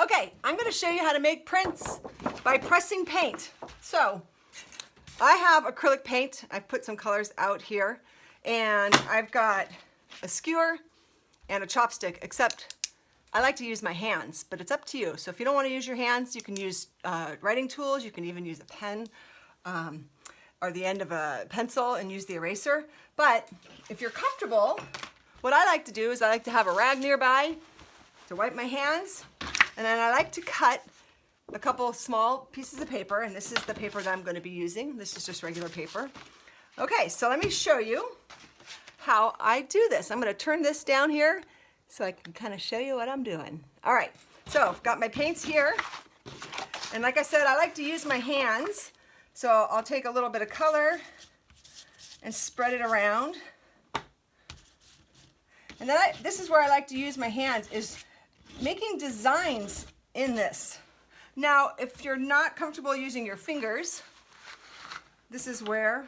Okay, I'm going to show you how to make prints by pressing paint. So I have acrylic paint. I've put some colors out here, and I've got a skewer and a chopstick, except I like to use my hands, but it's up to you. So if you don't want to use your hands, you can use writing tools. You can even use a pen or the end of a pencil and use the eraser. But if you're comfortable, what I like to do is I like to have a rag nearby to wipe my hands, and then I like to cut a couple small pieces of paper, and this is the paper that I'm going to be using. This is just regular paper. Okay, so let me show you how I do this. I'm going to turn this down here so I can kind of show you what I'm doing. All right, so I've got my paints here, and like I said, I like to use my hands, so I'll take a little bit of color and spread it around. And then this is where I like to use my hands, is making designs in this. Now, if you're not comfortable using your fingers, this is where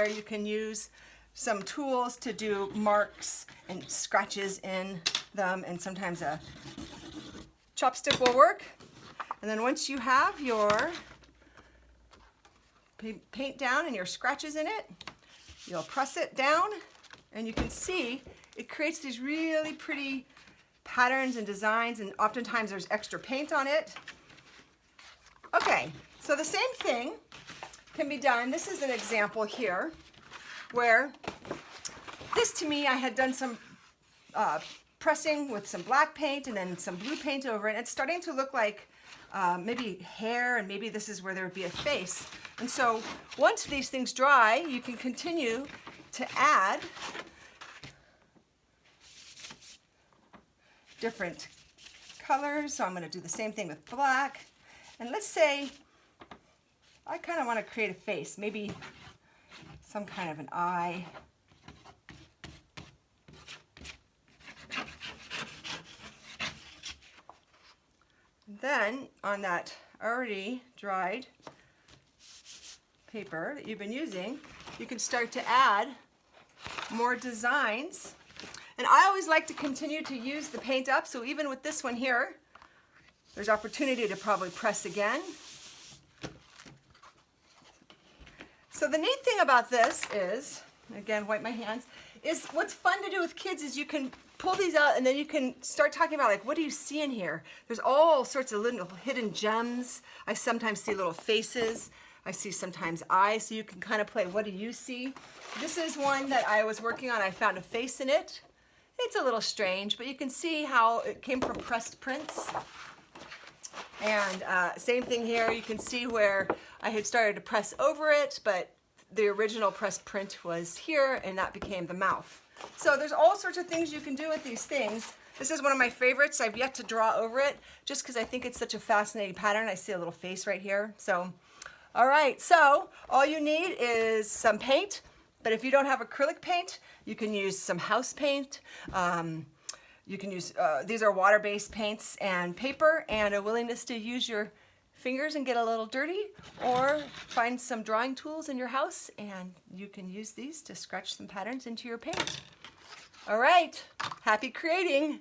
you can use some tools to do marks and scratches in them, and sometimes a chopstick will work. And then once you have your paint down and your scratches in it, you'll press it down, and you can see it creates these really pretty patterns and designs, and oftentimes there's extra paint on it. Okay, so the same thing can be done. This is an example here where this, to me, I had done some pressing with some black paint and then some blue paint over it. And it's starting to look like maybe hair, and maybe this is where there would be a face. And so once these things dry, you can continue to add different colors. So I'm going to do the same thing with black. And let's say I kind of want to create a face, maybe some kind of an eye. Then on that already dried paper that you've been using, you can start to add more designs. And I always like to continue to use the paint up, so even with this one here, there's opportunity to probably press again. So the neat thing about this is, again, wipe my hands, is what's fun to do with kids is you can pull these out, and then you can start talking about, like, what do you see in here? There's all sorts of little hidden gems. I sometimes see little faces. I see sometimes eyes, so you can kind of play, what do you see? This is one that I was working on. I found a face in it. It's a little strange, but you can see how it came from pressed prints. And same thing here. You can see where I had started to press over it, but the original pressed print was here, and that became the mouth. So there's all sorts of things you can do with these things. This is one of my favorites. I've yet to draw over it just because I think it's such a fascinating pattern. I see a little face right here. So, all right. So all you need is some paint. But if you don't have acrylic paint, you can use some house paint. You can use, these are water-based paints, and paper, and a willingness to use your fingers and get a little dirty, or find some drawing tools in your house, and you can use these to scratch some patterns into your paint. All right, happy creating.